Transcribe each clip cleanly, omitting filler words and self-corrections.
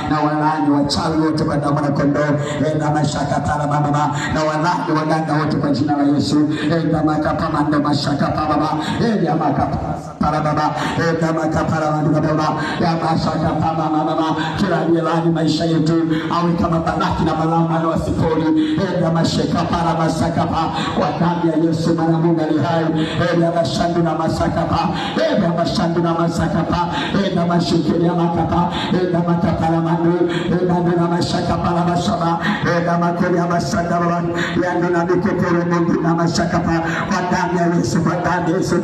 na walani wachawi wote kwa damu na kondoo, na mashaka para baba, na walani waganga wote kwa jina la Yesu, na makapa ndo mashaka baba, ya makapa para baba, na makapa baba, ya mashaka para baba, kila aliyelani maisha yetu awe kama Balaki na Balaamu na wasipoli, na mashaka para masaka kwa damu ya Yesu mwana Mungu ali hai, na mashandu na masaka na mashandu na masaka na mashikeli ya makapa, na makapa Manu, na mashaka para mashaba, na makeli ya mashaka baba, yandu na mikoporo mungu na mashaka pa, kwa damu ya Yesu, kwa damu ya Yesu,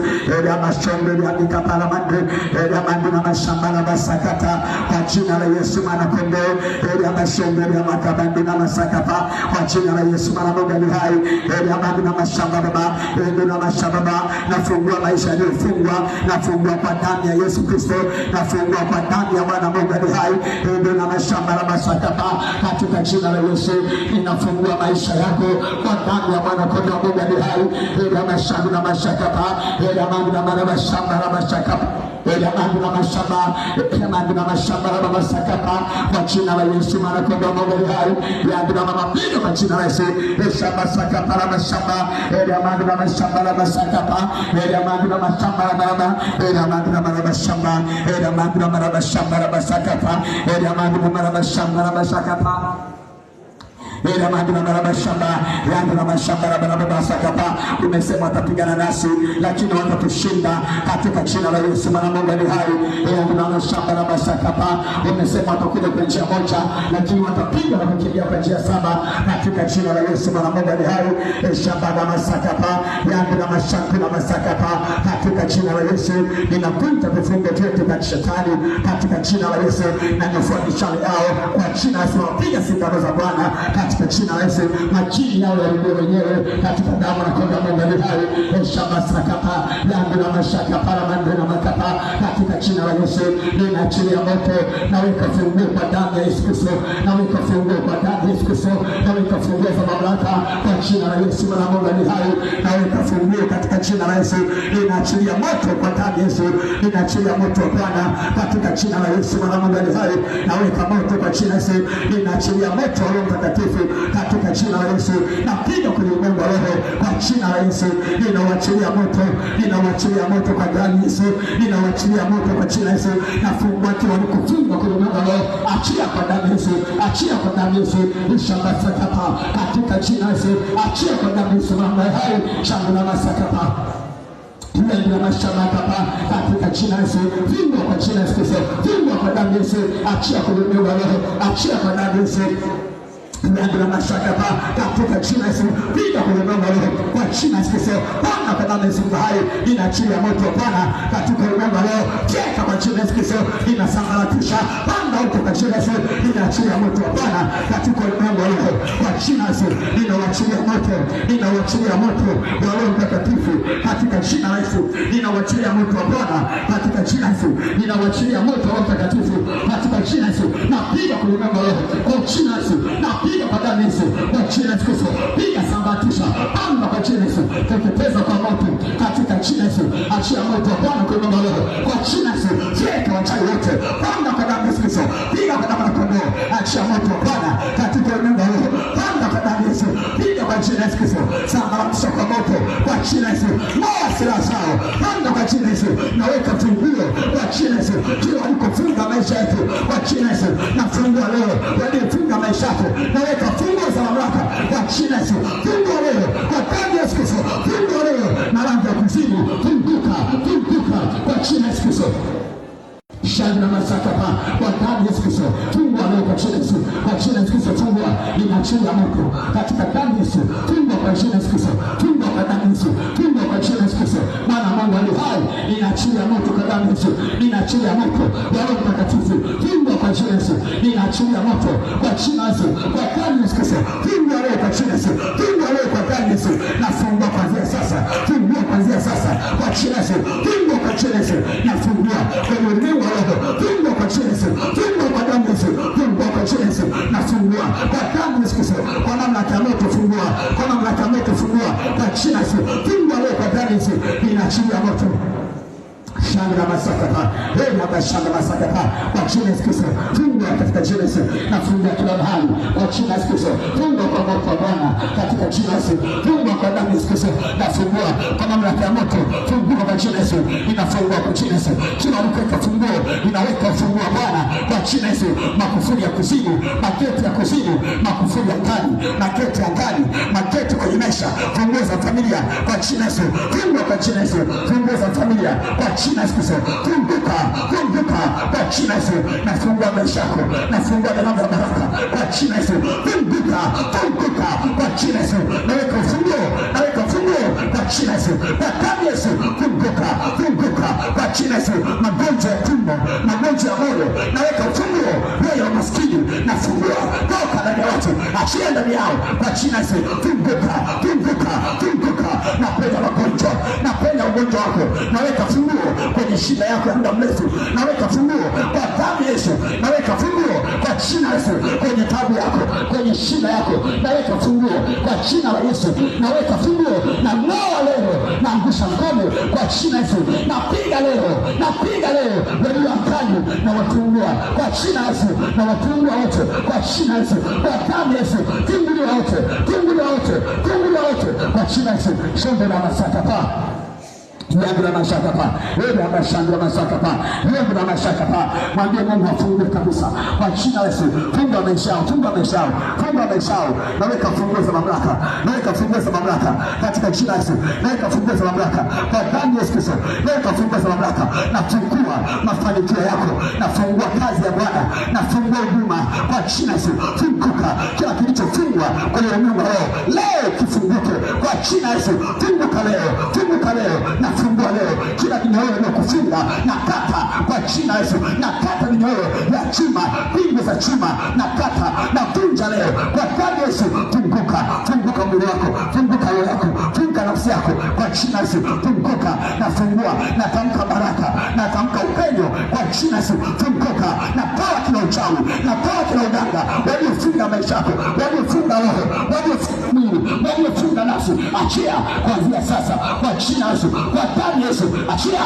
na mashombe ya mikapara mandu, na mandu na mashamba na masakata, kwa jina la Yesu mwana kondoo, na mashombe ya makabandu na masakapa, kwa jina la Yesu mwana Mungu ali hai, na mandu na mashamba baba, na mashamba baba, nafungua maisha yaliyofungwa, nafungua kwa damu ya Yesu Kristo, nafungua kwa damu ya mwana Mungu ali hai, na mashamba la masakapa, katika jina la Yesu ninafungua maisha yako kwa damu ya mwana kondoo Mungu ali hai, na mashamba na masakapa, na mandu na mashamba la masakapa, ya mandu na mashamba, ya mandu na mashamba la masakapa, kwa jina la Yesu mwana kondoo Mungu ali hai, ya mandu na mapigo kwa jina la Yesu, shamba sakapa la mashamba, ya mandu na mashamba la masakapa, ya mandu na mashamba la baba, ya mandu na mashamba, ya mandu na mashamba la masakapa, ya mandu na mashamba la masakapa, ila mandu na mashamba yangu na mashamba la baba sakapa. Umesema watapigana nasi lakini watatushinda katika jina la Yesu mwana Mungu ali hai, yangu na mashamba la masakapa. Umesema watakuja kwa njia moja lakini watapiga na kukimbia kwa njia saba katika jina la Yesu mwana Mungu ali hai, shamba la masakapa yangu na mashamba la masakapa, katika jina la Yesu ninavunja vifungo vyote vya shetani katika jina la Yesu, na nafua mishale yao kwa jina la Yesu, wapiga sindano za Bwana katika jina la Yesu, majini yao yarudie wenyewe katika damu na kondoo Mungu ali hai, shamba sakapa yangu na mashaka para mandu na makapa, katika jina la Yesu ninaachilia moto, naweka funguo kwa damu ya Yesu Kristo, naweka funguo kwa damu ya Yesu Kristo, naweka funguo za mamlaka kwa jina la Yesu mwana Mungu ali hai, naweka funguo katika jina la Yesu, ninaachilia moto kwa damu ya Yesu, ninaachilia moto wa Bwana katika jina la Yesu mwana Mungu ali hai, naweka moto kwa jina la Yesu, ninaachilia moto wa Roho Mtakatifu katika jina la Yesu, napiga kwenye ulimwengu wa roho kwa jina la Yesu, ninawachilia moto, ninawachilia moto kwa damu ya Yesu, ninawachilia moto kwa jina la Yesu, nafungua kila walikufunga kwenye ulimwengu wa roho, achia kwa damu ya Yesu, achia kwa damu ya Yesu, shamba sakapa katika jina la Yesu, achia kwa damu ya Yesu mwana hai, shamba la masakapa na mashamba kapa katika jina la Yesu, vimbo kwa jina la Yesu, vimbo kwa damu ya Yesu, achia kwa ulimwengu wa roho, achia kwa damu ya Yesu na mashaka pa katika jina la Yesu, piga kwenye ulimwengu wa roho kwa jina la Yesu. Bwana kwa damu ya Yesu hai inaachilia moto wa Bwana katika ulimwengu wa roho, cheka kwa jina la Yesu, inasambaratisha panda huko kwa jina la Yesu, inaachilia moto wa Bwana katika ulimwengu wa roho kwa jina la Yesu, inaachilia moto, inaachilia moto wa Roho Mtakatifu katika jina la Yesu, inaachilia moto wa Bwana katika jina la Yesu, inaachilia moto wa Roho Mtakatifu katika jina la Yesu, na piga kwenye ulimwengu wa roho kwa jina la Yesu, na piga kwa damu ya Yesu kwa jina la Yesu, piga sambatisha anga kwa jina la Yesu, teketeza kwa moto katika jina la Yesu, achia moto wa Bwana kwa ulimwengu wa roho kwa jina la Yesu, cheka wachawi wote anga kwa damu ya Yesu, piga kwa damu ya kondoo, achia moto wa Bwana katika ulimwengu wa roho, anga kwa damu ya Yesu, piga kwa jina la Yesu, sambatisha kwa moto kwa jina la Yesu, moa silaha zao anga kwa jina la Yesu, naweka funguo kwa jina la Yesu, kila walikofunga maisha yetu kwa jina la Yesu, na fungua leo waliofunga maisha yako, naweka funguo za mamlaka kwa jina la Yesu, fungua leo kwa damu ya Yesu Kristo, fungua leo na rangi ya kuzimu, funguka, funguka kwa jina la Yesu Kristo. Shangwe na masakapa kwa damu ya Yesu Kristo, fungua leo kwa jina la Yesu, kwa jina la Yesu Kristo, fungua, ninaachilia moto katika damu ya Yesu, fungua kwa jina la Yesu Kristo, fungua kwa damu ya Yesu, fungua kwa jina la Yesu Kristo, maana Mungu ali hai, ninaachilia moto kwa damu ya Yesu, ninaachilia moto wa Roho Mtakatifu, fungua kwa jina la Yesu, ninaachilia moto kwa jina la Yesu, kwa damu ya Yesu Kristo, fungua leo kwa jina la Yesu, fungua leo kwa damu ya Yesu, na fungua kuanzia sasa, fungua kuanzia sasa kwa jina la Yesu, fungua kwa jina la Yesu, na fungua kwenye ulimwengu wa roho, fungua kwa jina la Yesu, fungua kwa damu ya Yesu, fungua kwa jina la Yesu, na fungua kwa damu ya Yesu Kristo, kwa mamlaka ya moto fungua, kwa mamlaka ya moto fungua kwa jina la Yesu, fungua leo kwa damu ya Yesu, ninaachilia moto Shanga masakata, hema shanga masakata, kwa jina Yesu Kristo, funga katika jina Yesu, na funga kila mahali, kwa jina Yesu Kristo, funga kwa moto wa Bwana, katika jina Yesu, funga kwa damu Yesu Kristo, na fungua kwa mamlaka ya moto, fungua kwa jina Yesu, inafungua kwa jina Yesu, kila mkeka funguo, inaweka funguo Bwana, kwa jina Yesu, makufuri ya kuzimu, maketi ya kuzimu, makufuri ya ngani, maketi ya ngani, maketi kwenye maisha, funguo za familia, kwa jina Yesu, funga kwa jina Yesu, funguo za familia, kwa jina Yesu, funguka, funguka kwa jina Yesu, nafungua maisha yako, nafungua milango ya baraka kwa jina Yesu, funguka, funguka kwa jina Yesu, naweka ufunguo, naweka ufunguo kwa jina Yesu, kwa damu Yesu, funguka, funguka kwa jina Yesu, magonjwa ya tumbo, magonjwa ya moyo, naweka ufunguo, roho ya maskini, nafungua, toka ndani ya watu, achia ndani yao kwa jina Yesu, funguka, funguka, funguka, napenda magonjwa, napenda ugonjwa wako, naweka funguo kwenye shida yako ya muda mrefu, naweka funguo kwa damu Yesu, naweka funguo kwa jina Yesu kwenye tabu yako, kwenye shida yako, naweka funguo kwa jina la Yesu, naweka funguo na noa leo, naangusha ngome kwa jina Yesu, napiga leo, napiga leo walio angani na watungua kwa jina Yesu, na watungua wote kwa jina Yesu, kwa damu Yesu, funguliwa wote, funguliwa wote, funguliwa wote kwa jina Yesu. Shombe na masaka pa yangu na mashaka pa, wewe hapa shangwe mashaka pa, yangu na mashaka pa, mwambie Mungu afungue kabisa kwa jina la Yesu, funga maisha yao, funga maisha yao, funga maisha yao, naweka funguo za mamlaka, naweka funguo za mamlaka katika jina la Yesu, naweka funguo za mamlaka kwa damu ya Yesu Kristo, naweka funguo za mamlaka, nafungua mafanikio yako, nafungua kazi ya Bwana, nafungua huduma kwa jina la Yesu, funguka kila kilichofungwa kwenye nyumba leo kifunguke kwa jina la Yesu, funguka leo, funguka leo, na fungua leo kila minyororo inayokufunga, na kata kwa jina Yesu, na kata minyororo ya chuma, pingu za chuma, na kata na vunja leo kwa damu Yesu. Funguka, funguka mwili wako, funguka roho yako, funguka nafsi yako kwa jina Yesu, funguka na fungua, na tamka baraka, na tamka upenyo kwa jina Yesu, funguka na toa kila uchawi, na toa kila uganga waliofunga maisha yako, waliofunga roho, waliofunga mwili, waliofunga nafsi, achia kuanzia sasa kwa jina Yesu, kwa damu Yesu, achia.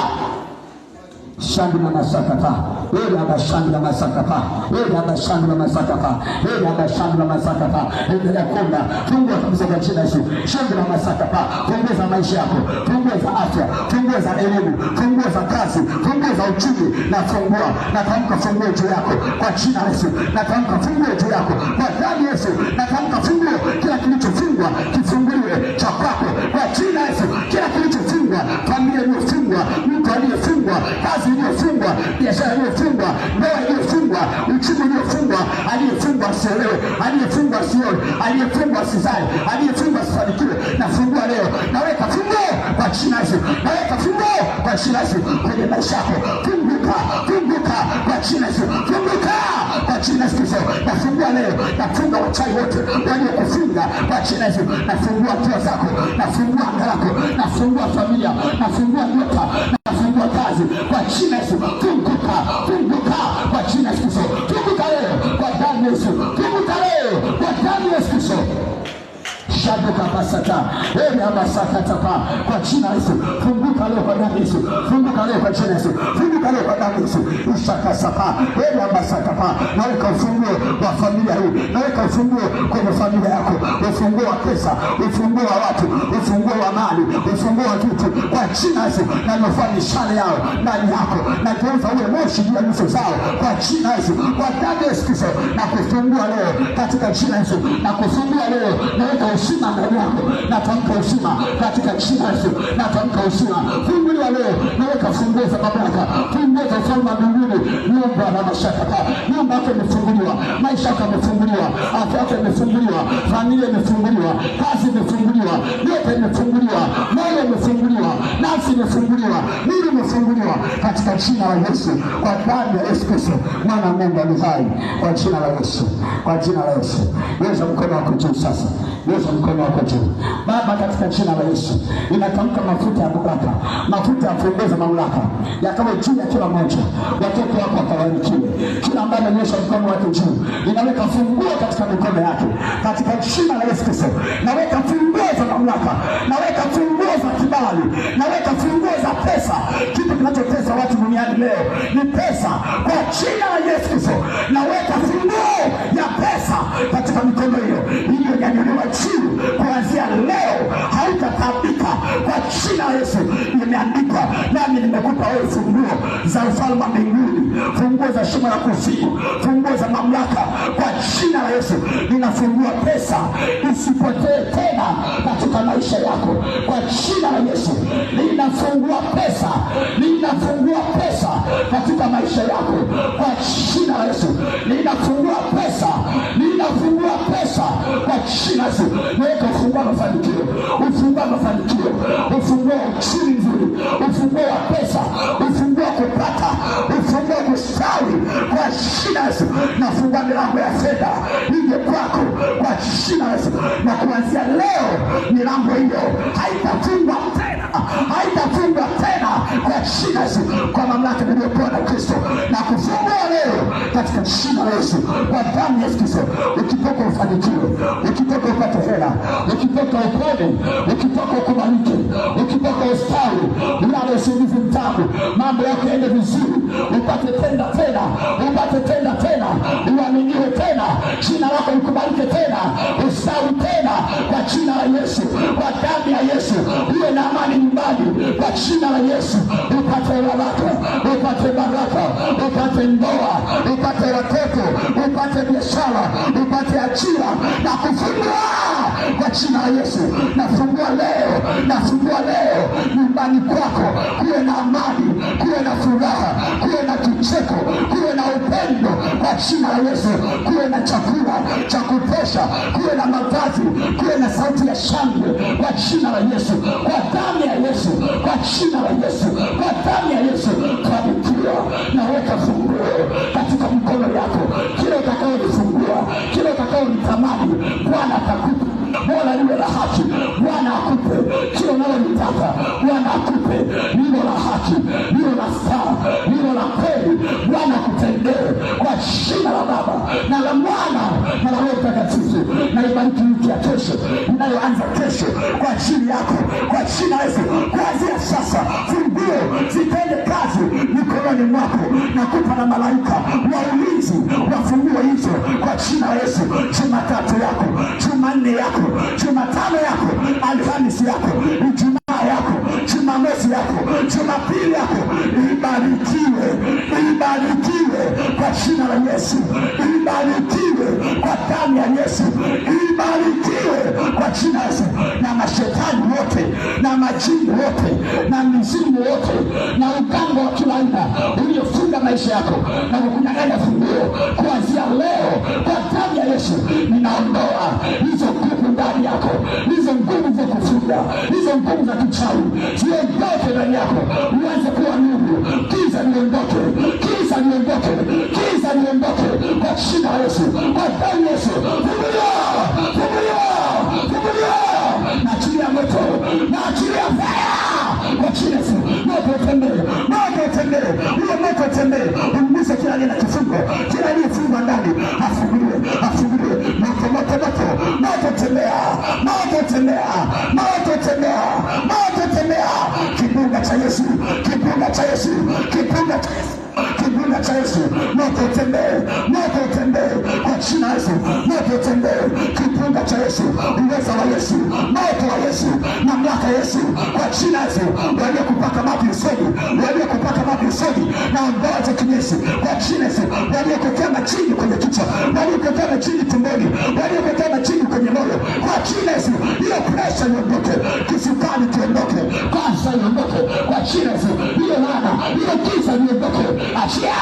Shandu na masakata, wewe hapa shandu na masakata, wewe hapa shandu na masakata, wewe hapa shandu na masakata, endelea kuomba, fungua kabisa kwa jina Yesu, shandu na masakata, fungua za maisha yako, fungua za afya, fungua za elimu, fungua za kazi, fungua za uchumi, na fungua, na tamka funguo juu yako kwa jina Yesu, na tamka funguo juu yako kwa damu Yesu, na tamka funguo, kila kilichofungwa kifunguliwe cha kwako kwa jina Yesu, kila kilichofungwa, familia iliyofungwa, mtu aliyefungwa, kazi iliyofungwa, biashara iliyofungwa, ndoa iliyofungwa, uchumi uliofungwa, aliyefungwa asielewe, aliyefungwa asione, aliyefungwa asizae, aliyefungwa asifanikiwe, nafungua leo, naweka funguo kwa jina Yesu, naweka funguo kwa jina Yesu kwenye maisha yako, funguka, funguka kwa jina Yesu, funguka kwa jina Yesu Kristo, nafungua leo, nafunga wachawi wote waliokufunga kwa jina Yesu, nafungua ndoa zako, nafungua anga lako, nafungua familia, nafungua nyota, nafungua kazi kwa jina Yesu, funguka, funguka kwa jina Yesu Kristo, funguka leo kwa damu Yesu, funguka leo kwa damu Yesu Kristo. Shabuka pasata, wewe hapa sakata kwa jina Yesu, funguka leo kwa damu Yesu, funguka leo kwa jina Yesu, funguka leo kwa damu Yesu. Ushaka sapa, wewe hapa sakata, naweka ufunguo wa familia hii, naweka ufunguo kwenye familia yako, ufunguo wa pesa, ufunguo wa watu, ufunguo wa mali, ufunguo wa vitu kwa jina Yesu, na nafanya mishale yao ndani yako, na kuanza ule moshi juu ya nyuso zao kwa jina Yesu, kwa damu Yesu Kristo, na kufungua leo katika jina Yesu, na kufungua leo, naweka uzima ndani yako, natamka uzima katika jina Yesu, natamka uzima, funguliwa leo, naweka funguo za mamlaka, funguo za ufalme wa mbinguni, nyumba na mashaka, nyumba yako imefunguliwa, maisha yako yamefunguliwa, afya yako imefunguliwa, familia imefunguliwa, kazi imefunguliwa, yote imefunguliwa, moyo imefunguliwa, nafsi imefunguliwa, mwili imefunguliwa katika jina la Yesu, kwa damu ya Yesu Kristo mwana wa Mungu aliye hai, kwa jina la Yesu. Yesu, kwa jina la Yesu. Nyosha mkono wako juu sasa. Nyosha mkono wako juu. Baba, katika jina la Yesu, ninatamka mafuta ya mamlaka, mafuta ya kuongoza mamlaka yakawe juu ya kila mmoja. Watoto wako wakabarikiwe. Kila ambaye amenyosha mkono wake juu, ninaweka funguo katika mikono yake. Katika jina la Yesu Kristo, naweka funguo za mamlaka, naweka funguo za kibali, naweka funguo za pesa. Kitu kinachotesa watu duniani leo ni pesa. Kwa jina la Yesu Kristo, naweka funguo ya pesa katika mikono hiyo. Hiyo nyanyuliwa juu kuanzia leo, hautatabika. Kwa jina la Yesu imeandikwa, nami nimekupa wewe funguo za ufalme wa mbinguni, funguo za shimo la kuzimu, funguo za mamlaka. Kwa jina la Yesu ninafungua pesa isipotee tena katika maisha yako. Kwa jina la Yesu ninafungua pesa, ninafungua pesa katika maisha yako. Kwa jina la Yesu ninafungua pesa, ninafungua pesa kwa jina la Yesu. Naweka ufunguo wa mafanikio, ufunguo wa mafanikio, ufunguo wa uchumi mzuri, ufunguo wa pesa, ufunguo wa kupata, ufunguo wa kustawi. Kwa jina la Yesu nafungua milango ya fedha ije kwako kwa jina la Yesu. Na kuanzia leo milango hiyo haitafungwa tena, haitafungwa tena kwa jina la Yesu, kwa mamlaka niliyopewa na Kristo. Na kufungua leo katika jina la Yesu, kwa damu ya Yesu Kristo. Ukitoka ufanikiwe, ukitoka upate hela, ukitoka upone, ukitoka ukubalike, ukitoka ustawi, ulale usingizi mtamu, mambo yako yaende vizuri, upate tenda tena, upate tenda tena, uaminiwe tena, jina lako likubalike tena, ustawi tena kwa jina la Yesu, kwa damu ya Yesu. Uwe na amani nyumbani kwa jina la Yesu. Upate baraka, upate baraka, upate ndoa, upate watoto, upate biashara, upate ajira na kufungua kwa jina la Yesu. Nafungua leo, nafungua leo nyumbani kwako kuwe na amani, kuwe na furaha, kuwe na kicheko, kuwe na upendo kwa jina la Yesu, kuwe na chakula cha kutosha, kuwe na mavazi, kuwe na sauti ya shangwe kwa jina la Yesu, kwa damu ya Yesu, kwa jina la Yesu, kwa damu ya Yesu. Fanikiwa, naweka funguo katika mikono yako. Kile utakaolifungua, kile utakaolitamani, Bwana atakupa. Bwana liwe la haki, Bwana akupe. Kile unalolitaka, Bwana akupe. Liwe la haki, liwe la sawa, liwe la kweli, Bwana akutendee kwa jina la Baba na la Mwana na la Roho Mtakatifu. Na ibariki wiki ya kesho inayoanza kesho kwa ajili yako kwa jina la Yesu. Kuanzia sasa funguo zitende kazi mikononi mwako, na kupa na malaika wa ulinzi wa funguo hizo kwa jina la Yesu. Jumatatu yako, Jumanne yako, Jumatano yako, Alhamisi yako, Ijumaa yako, Jumamosi yako, Jumapili yako, ibarikiwe, ibarikiwe kwa jina la Yesu, ibarikiwe kwa damu ya Yesu, ibarikiwe kwa jina la Yesu. Na mashetani wote na majini wote na mizimu wote na uganga wa kila aina uliofunga maisha yako na kukunyang'anya funguo, kuanzia leo kwa damu ya Yesu ninaondoa hizo nguvu ndani yako, hizo nguvu za kufunga, hizo nguvu za kichawi ziondoke ndani yako, uanze kuwa nuru. Giza liondoke, giza liondoke, giza liondoke kwa jina la Yesu, kwa damu ya Yesu. Fungulia, fungulia, fungulia. Naachilia moto, naachilia fire kwa jina la Yesu. Moto utembee, moto utembee, huyo moto utembee, umguse kila aliye na kifungo, kila aliyefungwa ndani afunguliwe, afunguliwe. Moto, moto, moto, moto tembea, moto tembea, moto tembea, moto tembea. Kipunga cha Yesu, kipunga cha Yesu, kipunga cha Yesu, kipunga cha Yesu. Moto tembee, moto tembee kwa jina la Yesu, moto tembee. Kipunga cha Yesu, uwezo wa Yesu, moto wa Yesu, mamlaka ya Yesu kwa jina la Yesu. Waliokupaka maji usoni, waliokupaka maji usoni na ondoa za kinyesi kwa jina la Yesu. Waliokokea majini kwenye kichwa, waliokokea majini tumboni, waliokokea majini kwenye moyo kwa jina la Yesu. Hiyo pressure iondoke, kisukari kiondoke, kansa iondoke kwa jina la Yesu. Hiyo laana, hiyo giza iondoke, achia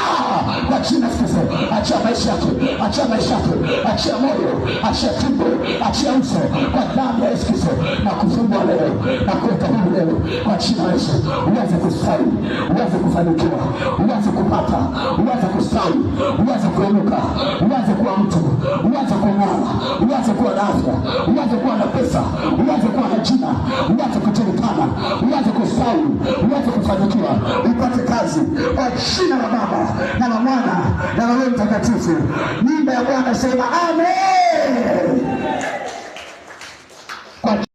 kwa jina la Yesu. achia maisha yako, achia maisha yako, achia moyo, achia tumbo, achia uso kwa damu ya Yesu Kristo, na kufungua leo na kuweka huru leo kwa jina la Yesu. Uweze kustawi, uweze kufanikiwa, uweze kupata, uweze kustawi, uweze kuinuka, uweze kuwa mtu, uweze kung'ara, uweze kuwa na afya, uweze kuwa na pesa, uweze kuwa na jina, uweze kujulikana, uweze kustawi, uweze kufanikiwa, upate kazi kwa jina la Baba na la Mwana na la Roho Mtakatifu. Nyumba ya Bwana sema amen.